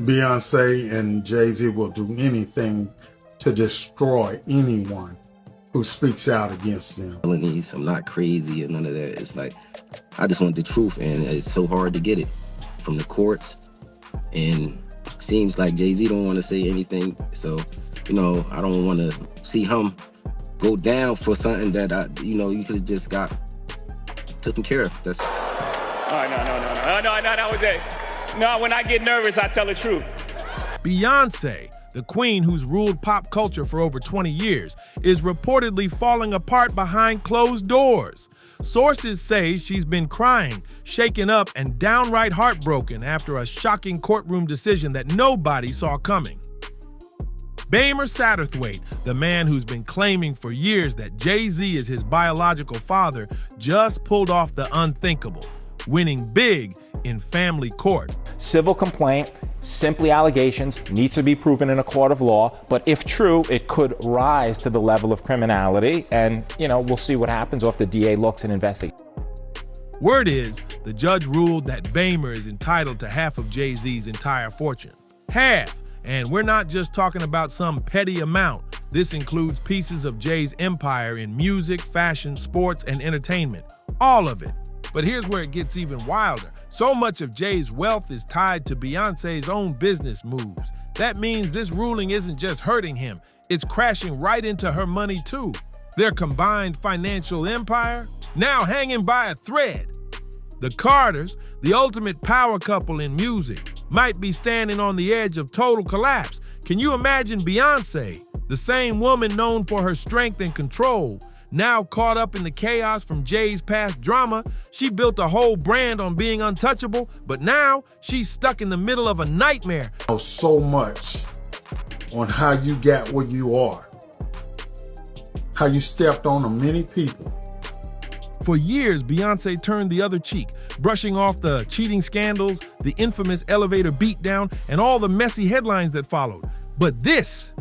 Beyonce and Jay-Z will do anything to destroy anyone who speaks out against them. I'm not crazy or none of that. It's like, I just want the truth, and it's so hard to get it from the courts. And seems like Jay-Z don't want to say anything. So, I don't want to see him go down for something that you could have just got taken care of. That's. No, that was it. No, when I get nervous, I tell the truth. Beyonce, the queen who's ruled pop culture for over 20 years, is reportedly falling apart behind closed doors. Sources say she's been crying, shaken up, and downright heartbroken after a shocking courtroom decision that nobody saw coming. Rymir Satterthwaite, the man who's been claiming for years that Jay-Z is his biological father, just pulled off the unthinkable, winning big in family court. Civil complaint, simply allegations, need to be proven in a court of law, but if true, it could rise to the level of criminality, and, we'll see what happens or if the DA looks and investigates. Word is, the judge ruled that Rymir is entitled to half of Jay-Z's entire fortune. Half! And we're not just talking about some petty amount. This includes pieces of Jay's empire in music, fashion, sports, and entertainment. All of it. But here's where it gets even wilder. So much of Jay's wealth is tied to Beyonce's own business moves. That means this ruling isn't just hurting him, it's crashing right into her money too. Their combined financial empire, now hanging by a thread. The Carters, the ultimate power couple in music, might be standing on the edge of total collapse. Can you imagine Beyonce, the same woman known for her strength and control, now caught up in the chaos from Jay's past drama? She built a whole brand on being untouchable, but now she's stuck in the middle of a nightmare. So much on how you got where you are, how you stepped on many people. For years, Beyonce turned the other cheek, brushing off the cheating scandals, the infamous elevator beatdown, and all the messy headlines that followed. But this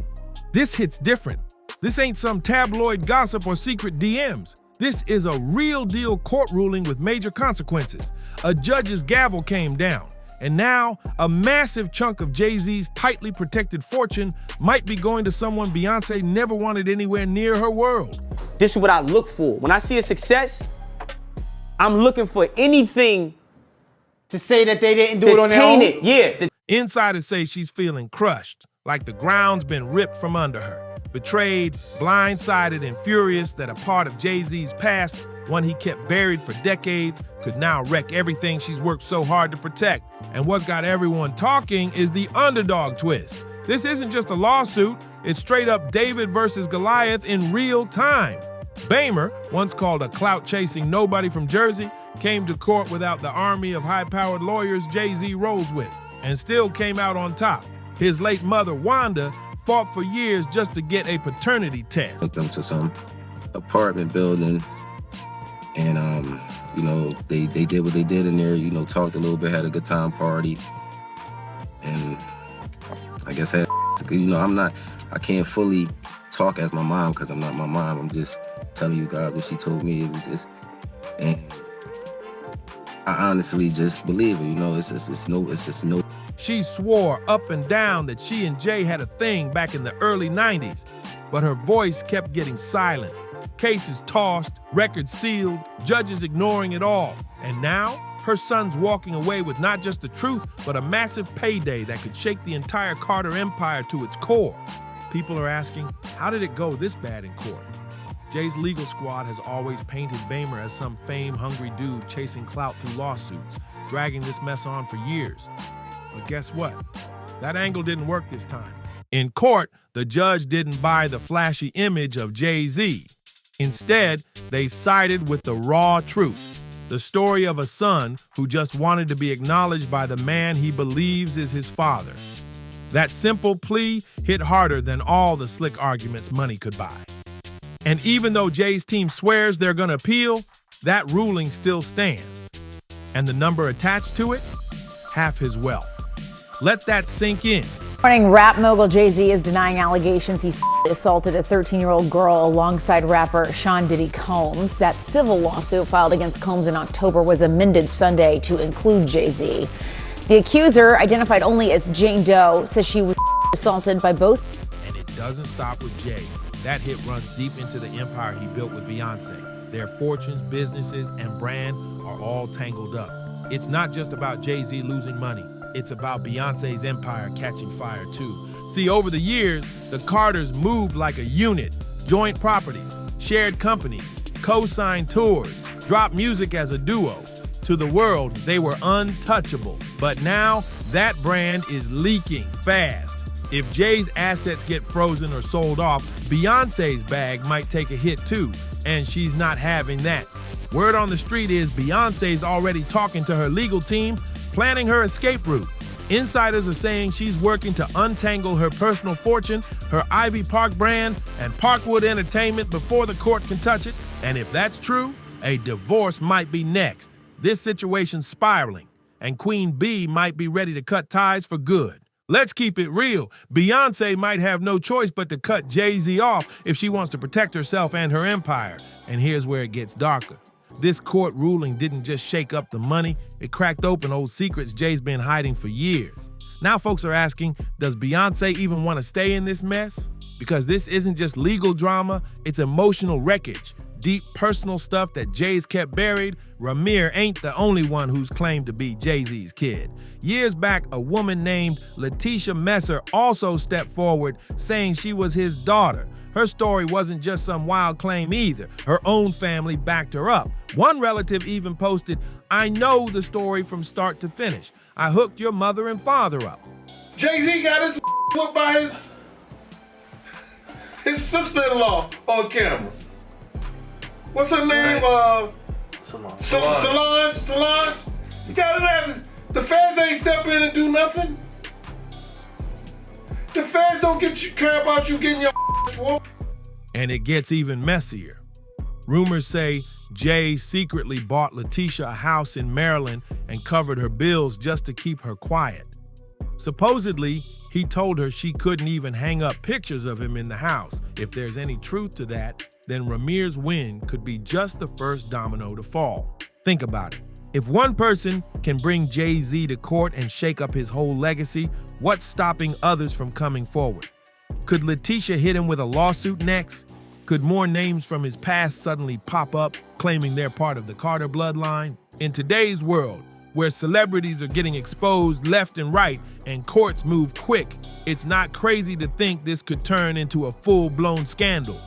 hits different. This ain't some tabloid gossip or secret DMs. This is a real deal court ruling with major consequences. A judge's gavel came down, and now a massive chunk of Jay-Z's tightly protected fortune might be going to someone Beyonce never wanted anywhere near her world. This is what I look for. When I see a success, I'm looking for anything to say that they didn't do it on their own? Yeah. Insiders say she's feeling crushed, like the ground's been ripped from under her. Betrayed, blindsided, and furious that a part of Jay-Z's past, one he kept buried for decades, could now wreck everything she's worked so hard to protect. And what's got everyone talking is the underdog twist. This isn't just a lawsuit, it's straight up David versus Goliath in real time. Rymir, once called a clout-chasing nobody from Jersey, came to court without the army of high-powered lawyers Jay-Z rolls with, and still came out on top. His late mother, Wanda, fought for years just to get a paternity test. Took them to some apartment building, and they did what they did in there. Talked a little bit, had a good time party, and I guess I can't fully talk as my mom because I'm not my mom. I'm just telling you guys what she told me. It was just, and I honestly just believe her. It's just no. She swore up and down that she and Jay had a thing back in the early 90s, but her voice kept getting silenced. Cases tossed, records sealed, judges ignoring it all. And now, her son's walking away with not just the truth, but a massive payday that could shake the entire Carter empire to its core. People are asking, how did it go this bad in court? Jay's legal squad has always painted Rymir as some fame-hungry dude chasing clout through lawsuits, dragging this mess on for years. But guess what? That angle didn't work this time. In court, the judge didn't buy the flashy image of Jay-Z. Instead, they sided with the raw truth, the story of a son who just wanted to be acknowledged by the man he believes is his father. That simple plea hit harder than all the slick arguments money could buy. And even though Jay's team swears they're gonna appeal, that ruling still stands. And the number attached to it? Half his wealth. Let that sink in. Morning, rap mogul Jay-Z is denying allegations he assaulted a 13-year-old girl alongside rapper Sean Diddy Combs. That civil lawsuit filed against Combs in October was amended Sunday to include Jay-Z. The accuser, identified only as Jane Doe, says she was assaulted by both. And it doesn't stop with Jay. That hit runs deep into the empire he built with Beyonce. Their fortunes, businesses, and brand are all tangled up. It's not just about Jay-Z losing money. It's about Beyonce's empire catching fire too. See, over the years, the Carters moved like a unit. Joint properties, shared companies, co-signed tours, dropped music as a duo. To the world, they were untouchable. But now, that brand is leaking fast. If Jay's assets get frozen or sold off, Beyonce's bag might take a hit too, and she's not having that. Word on the street is Beyonce's already talking to her legal team, planning her escape route. Insiders are saying she's working to untangle her personal fortune, her Ivy Park brand, and Parkwood Entertainment before the court can touch it. And if that's true, a divorce might be next. This situation's spiraling, and Queen Bee might be ready to cut ties for good. Let's keep it real. Beyonce might have no choice but to cut Jay-Z off if she wants to protect herself and her empire. And here's where it gets darker. This court ruling didn't just shake up the money, it cracked open old secrets Jay's been hiding for years. Now folks are asking, does Beyonce even want to stay in this mess? Because this isn't just legal drama, it's emotional wreckage. Deep personal stuff that Jay's kept buried. Rymir ain't the only one who's claimed to be Jay-Z's kid. Years back, a woman named Letitia Messer also stepped forward saying she was his daughter. Her story wasn't just some wild claim either. Her own family backed her up. One relative even posted, "I know the story from start to finish. I hooked your mother and father up." Jay-Z got his whooped by his sister-in-law on camera. What's her name? Solange. You got it after. The feds ain't step in and do nothing. The feds don't care about you getting your whooped. And it gets even messier. Rumors say Jay secretly bought Letitia a house in Maryland and covered her bills just to keep her quiet. Supposedly, he told her she couldn't even hang up pictures of him in the house. If there's any truth to that, then Rymir's win could be just the first domino to fall. Think about it. If one person can bring Jay-Z to court and shake up his whole legacy, what's stopping others from coming forward? Could Letitia hit him with a lawsuit next? Could more names from his past suddenly pop up, claiming they're part of the Carter bloodline? In today's world, where celebrities are getting exposed left and right and courts move quick, it's not crazy to think this could turn into a full-blown scandal.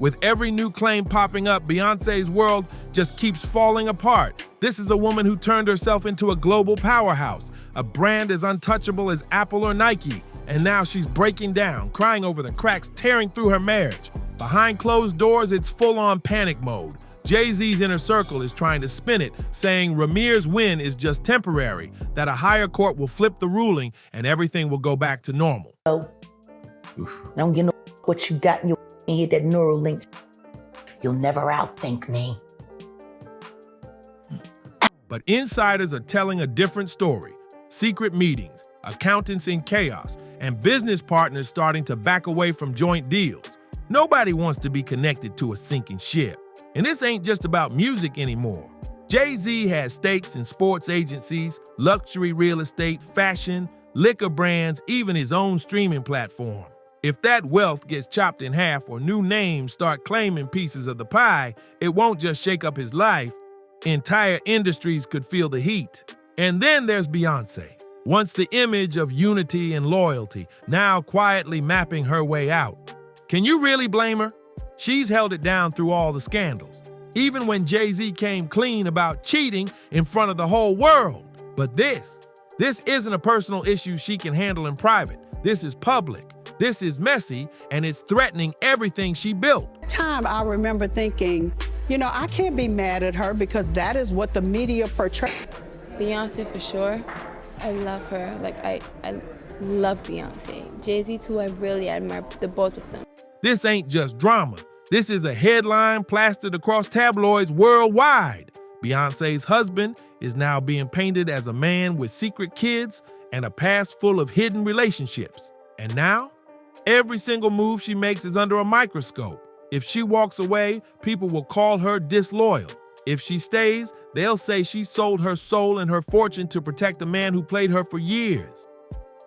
With every new claim popping up, Beyonce's world just keeps falling apart. This is a woman who turned herself into a global powerhouse, a brand as untouchable as Apple or Nike, and now she's breaking down, crying over the cracks tearing through her marriage. Behind closed doors, it's full-on panic mode. Jay-Z's inner circle is trying to spin it, saying Rymir's win is just temporary, that a higher court will flip the ruling and everything will go back to normal. I don't get no what you got in your head, that neural link. You'll never outthink me. But insiders are telling a different story. Secret meetings, accountants in chaos, and business partners starting to back away from joint deals. Nobody wants to be connected to a sinking ship. And this ain't just about music anymore. Jay-Z has stakes in sports agencies, luxury real estate, fashion, liquor brands, even his own streaming platform. If that wealth gets chopped in half or new names start claiming pieces of the pie, it won't just shake up his life. Entire industries could feel the heat. And then there's Beyonce. Once the image of unity and loyalty, now quietly mapping her way out. Can you really blame her? She's held it down through all the scandals, even when Jay-Z came clean about cheating in front of the whole world. But this isn't a personal issue she can handle in private. This is public. This is messy, and it's threatening everything she built. Time I remember thinking, I can't be mad at her because that is what the media portrays. Beyonce for sure. I love her. I love Beyonce. Jay-Z too, I really admire the both of them. This ain't just drama. This is a headline plastered across tabloids worldwide. Beyonce's husband is now being painted as a man with secret kids and a past full of hidden relationships. And now, every single move she makes is under a microscope. If she walks away, people will call her disloyal. If she stays, they'll say she sold her soul and her fortune to protect a man who played her for years.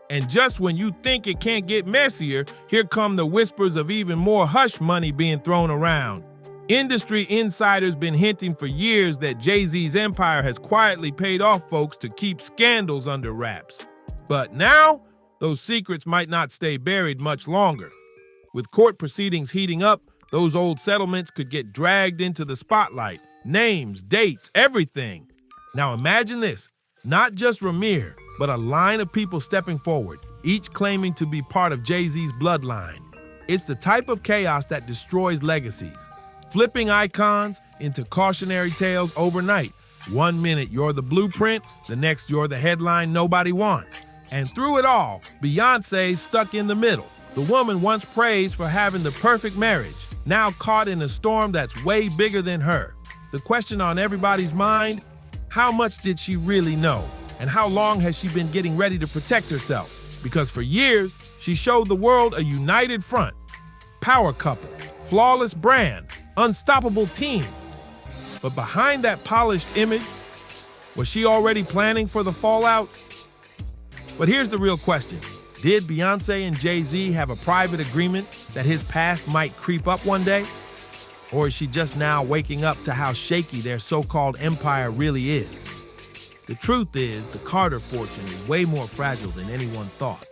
And just when you think it can't get messier, here come the whispers of even more hush money being thrown around. Industry insiders been hinting for years that Jay-Z's empire has quietly paid off folks to keep scandals under wraps. But now, those secrets might not stay buried much longer. With court proceedings heating up, those old settlements could get dragged into the spotlight. Names, dates, everything. Now imagine this, not just Rymir, but a line of people stepping forward, each claiming to be part of Jay-Z's bloodline. It's the type of chaos that destroys legacies, flipping icons into cautionary tales overnight. 1 minute you're the blueprint, the next you're the headline nobody wants. And through it all, Beyonce's stuck in the middle. The woman once praised for having the perfect marriage, now caught in a storm that's way bigger than her. The question on everybody's mind, how much did she really know? And how long has she been getting ready to protect herself? Because for years, she showed the world a united front. Power couple, flawless brand, unstoppable team. But behind that polished image, was she already planning for the fallout? But here's the real question. Did Beyonce and Jay-Z have a private agreement that his past might creep up one day? Or is she just now waking up to how shaky their so-called empire really is? The truth is, the Carter fortune is way more fragile than anyone thought.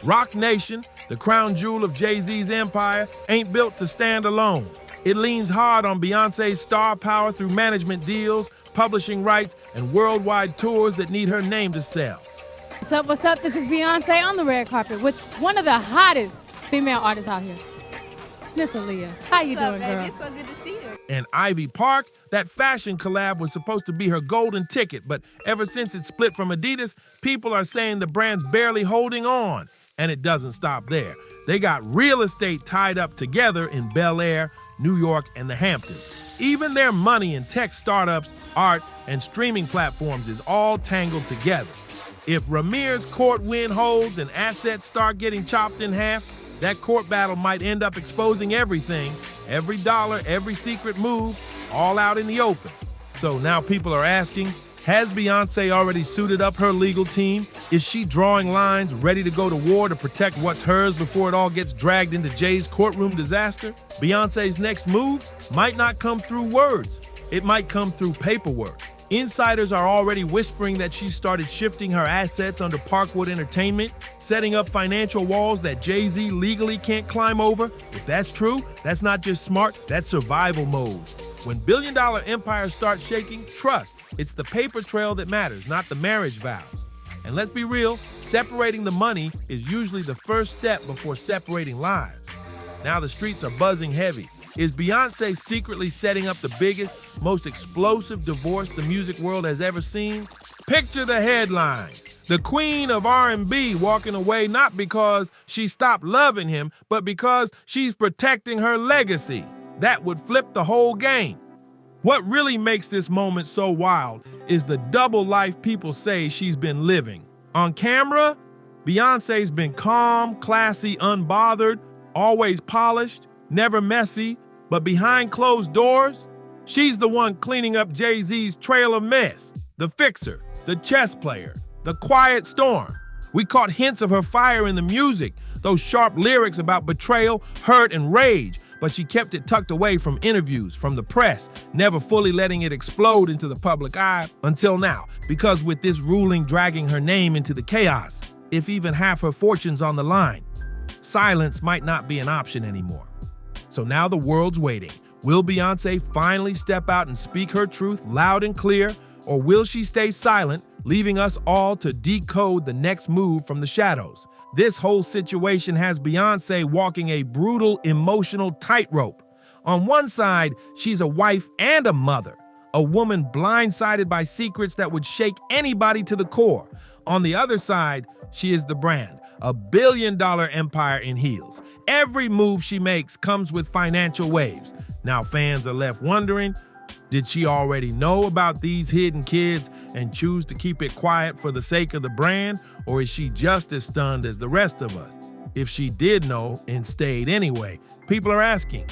Roc Nation, the crown jewel of Jay-Z's empire, ain't built to stand alone. It leans hard on Beyonce's star power through management deals, publishing rights, and worldwide tours that need her name to sell. What's up, what's up? This is Beyonce on the red carpet with one of the hottest female artists out here, Miss Aaliyah. How you doing, girl? It's so good to see you. And Ivy Park, that fashion collab was supposed to be her golden ticket, but ever since it split from Adidas, people are saying the brand's barely holding on. And it doesn't stop there. They got real estate tied up together in Bel Air, New York, and the Hamptons. Even their money in tech startups, art, and streaming platforms is all tangled together. If Rymir's court win holds and assets start getting chopped in half, that court battle might end up exposing everything, every dollar, every secret move, all out in the open. So now people are asking, has Beyonce already suited up her legal team? Is she drawing lines, ready to go to war to protect what's hers before it all gets dragged into Jay's courtroom disaster? Beyonce's next move might not come through words. It might come through paperwork. Insiders are already whispering that she started shifting her assets under Parkwood Entertainment, setting up financial walls that Jay-Z legally can't climb over. If that's true, that's not just smart, that's survival mode. When billion-dollar empires start shaking, trust. It's the paper trail that matters, not the marriage vows. And let's be real, separating the money is usually the first step before separating lives. Now the streets are buzzing heavy. Is Beyonce secretly setting up the biggest, most explosive divorce the music world has ever seen? Picture the headline. The queen of R&B walking away not because she stopped loving him, but because she's protecting her legacy. That would flip the whole game. What really makes this moment so wild is the double life people say she's been living. On camera, Beyonce's been calm, classy, unbothered, always polished, never messy, but behind closed doors, she's the one cleaning up Jay-Z's trail of mess, the fixer, the chess player, the quiet storm. We caught hints of her fire in the music, those sharp lyrics about betrayal, hurt, and rage, but she kept it tucked away from interviews, from the press, never fully letting it explode into the public eye until now. Because with this ruling dragging her name into the chaos, if even half her fortune's on the line, silence might not be an option anymore. So now the world's waiting. Will Beyonce finally step out and speak her truth loud and clear, or will she stay silent, leaving us all to decode the next move from the shadows? This whole situation has Beyonce walking a brutal, emotional tightrope. On one side, she's a wife and a mother, a woman blindsided by secrets that would shake anybody to the core. On the other side, she is the brand, a billion-dollar empire in heels. Every move she makes comes with financial waves. Now fans are left wondering, did she already know about these hidden kids and choose to keep it quiet for the sake of the brand? Or is she just as stunned as the rest of us? If she did know and stayed anyway, people are asking,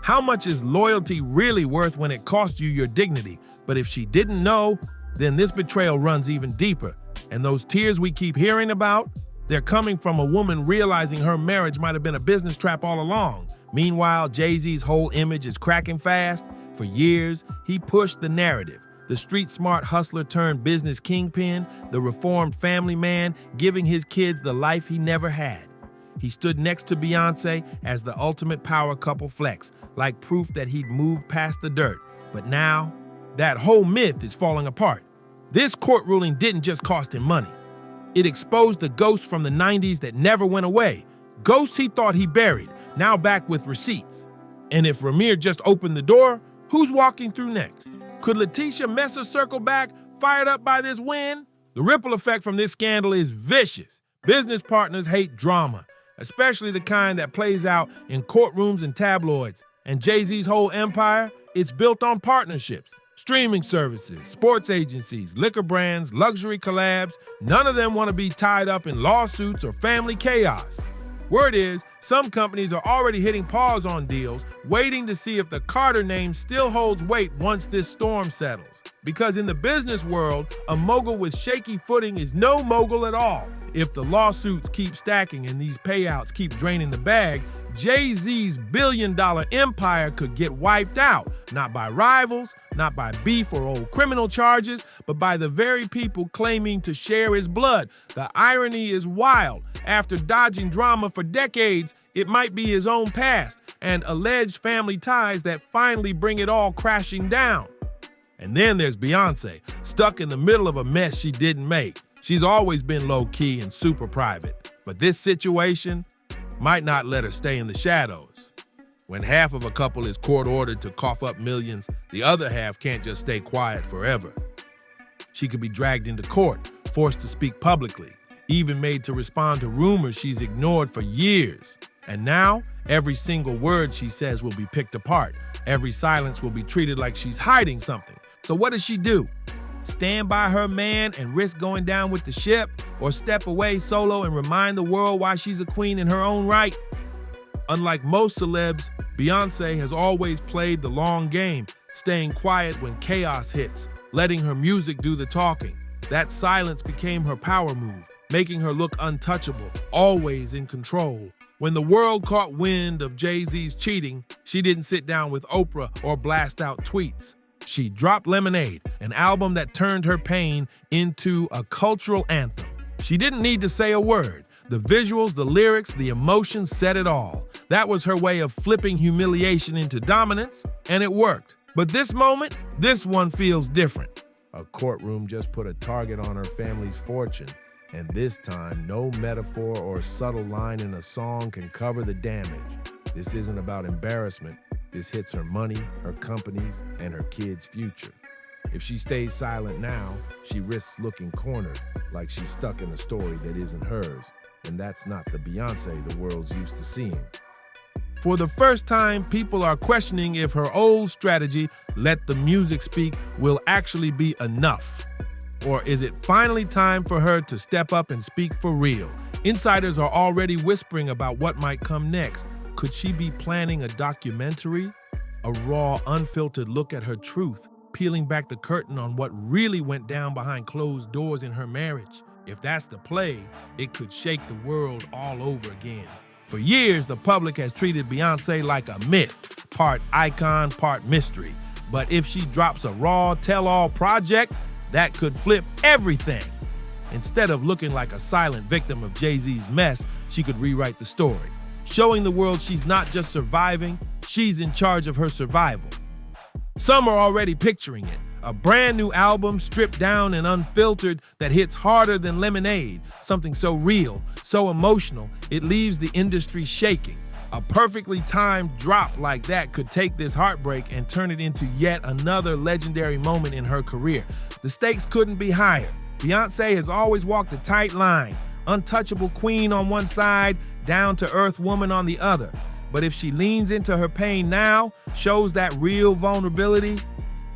How much is loyalty really worth when it costs you your dignity? But if she didn't know, then this betrayal runs even deeper. And those tears we keep hearing about, they're coming from a woman realizing her marriage might have been a business trap all along. Meanwhile, Jay-Z's whole image is cracking fast. For years, he pushed the narrative. The street-smart hustler turned business kingpin, the reformed family man, giving his kids the life he never had. He stood next to Beyonce as the ultimate power couple flex, like proof that he'd moved past the dirt. But now, that whole myth is falling apart. This court ruling didn't just cost him money. It exposed the ghosts from the 90s that never went away. Ghosts he thought he buried, now back with receipts. And if Rymir just opened the door, who's walking through next? Could Letitia Messer circle back, fired up by this win? The ripple effect from this scandal is vicious. Business partners hate drama, especially the kind that plays out in courtrooms and tabloids. And Jay-Z's whole empire, it's built on partnerships. Streaming services, sports agencies, liquor brands, luxury collabs, none of them want to be tied up in lawsuits or family chaos. Word is, some companies are already hitting pause on deals, waiting to see if the Carter name still holds weight once this storm settles. Because in the business world, a mogul with shaky footing is no mogul at all. If the lawsuits keep stacking and these payouts keep draining the bag, Jay-Z's billion-dollar empire could get wiped out, not by rivals, not by beef or old criminal charges, but by the very people claiming to share his blood. The irony is wild. After dodging drama for decades, it might be his own past and alleged family ties that finally bring it all crashing down. And then there's Beyonce, stuck in the middle of a mess she didn't make. She's always been low-key and super private, but this situation might not let her stay in the shadows. When half of a couple is court-ordered to cough up millions, the other half can't just stay quiet forever. She could be dragged into court, forced to speak publicly, even made to respond to rumors she's ignored for years. And now, every single word she says will be picked apart. Every silence will be treated like she's hiding something. So what does she do? Stand by her man and risk going down with the ship, or step away solo and remind the world why she's a queen in her own right? Unlike most celebs, Beyonce has always played the long game, staying quiet when chaos hits, letting her music do the talking. That silence became her power move, making her look untouchable, always in control. When the world caught wind of Jay-Z's cheating, she didn't sit down with Oprah or blast out tweets. She dropped Lemonade, an album that turned her pain into a cultural anthem. She didn't need to say a word. The visuals, the lyrics, the emotions said it all. That was her way of flipping humiliation into dominance, and it worked. But this moment, this one feels different. A courtroom just put a target on her family's fortune, and this time, no metaphor or subtle line in a song can cover the damage. This isn't about embarrassment. This hits her money, her companies, and her kids' future. If she stays silent now, she risks looking cornered, like she's stuck in a story that isn't hers. And that's not the Beyonce the world's used to seeing. For the first time, people are questioning if her old strategy, let the music speak, will actually be enough. Or is it finally time for her to step up and speak for real? Insiders are already whispering about what might come next. Could she be planning a documentary? A raw, unfiltered look at her truth, peeling back the curtain on what really went down behind closed doors in her marriage. If that's the play, it could shake the world all over again. For years, the public has treated Beyonce like a myth, part icon, part mystery. But if she drops a raw, tell-all project, that could flip everything. Instead of looking like a silent victim of Jay-Z's mess, she could rewrite the story, showing the world she's not just surviving, she's in charge of her survival. Some are already picturing it, a brand new album stripped down and unfiltered that hits harder than Lemonade, something so real, so emotional, it leaves the industry shaking. A perfectly timed drop like that could take this heartbreak and turn it into yet another legendary moment in her career. The stakes couldn't be higher. Beyonce has always walked a tight line, untouchable queen on one side, down-to-earth woman on the other. But if she leans into her pain now, shows that real vulnerability,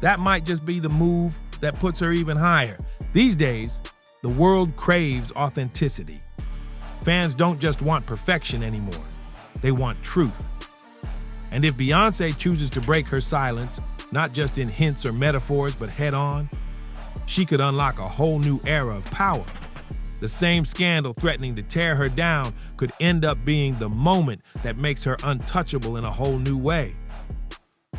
that might just be the move that puts her even higher. These days, the world craves authenticity. Fans don't just want perfection anymore. They want truth. And if Beyoncé chooses to break her silence, not just in hints or metaphors, but head on, she could unlock a whole new era of power. The same scandal threatening to tear her down could end up being the moment that makes her untouchable in a whole new way.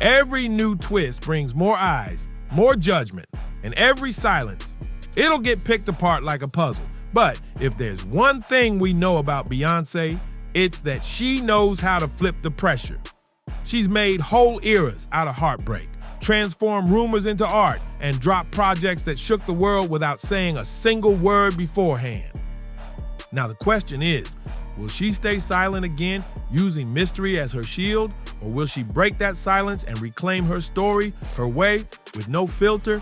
Every new twist brings more eyes, more judgment, and every silence, it'll get picked apart like a puzzle. But if there's one thing we know about Beyoncé, it's that she knows how to flip the pressure. She's made whole eras out of heartbreak, transformed rumors into art, and dropped projects that shook the world without saying a single word beforehand. Now the question is, will she stay silent again, using mystery as her shield, or will she break that silence and reclaim her story, her way, with no filter?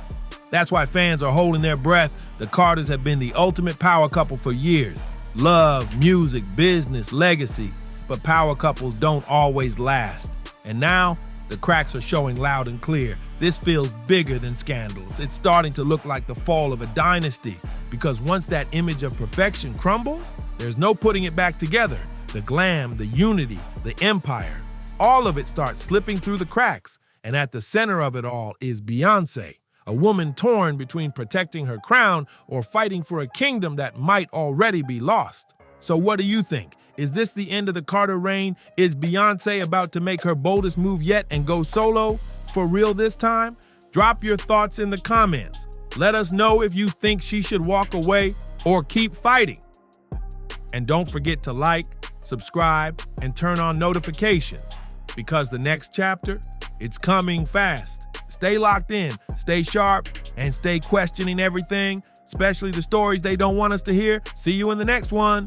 That's why fans are holding their breath. The Carters have been the ultimate power couple for years. Love, music, business, legacy. But power couples don't always last. And now, the cracks are showing loud and clear. This feels bigger than scandals. It's starting to look like the fall of a dynasty, because once that image of perfection crumbles, there's no putting it back together. The glam, the unity, the empire, all of it starts slipping through the cracks. And at the center of it all is Beyoncé, a woman torn between protecting her crown or fighting for a kingdom that might already be lost. So what do you think? Is this the end of the Carter reign? Is Beyoncé about to make her boldest move yet and go solo? For real this time? Drop your thoughts in the comments. Let us know if you think she should walk away or keep fighting. And don't forget to like, subscribe, and turn on notifications, because the next chapter, it's coming fast. Stay locked in, stay sharp, and stay questioning everything, especially the stories they don't want us to hear. See you in the next one.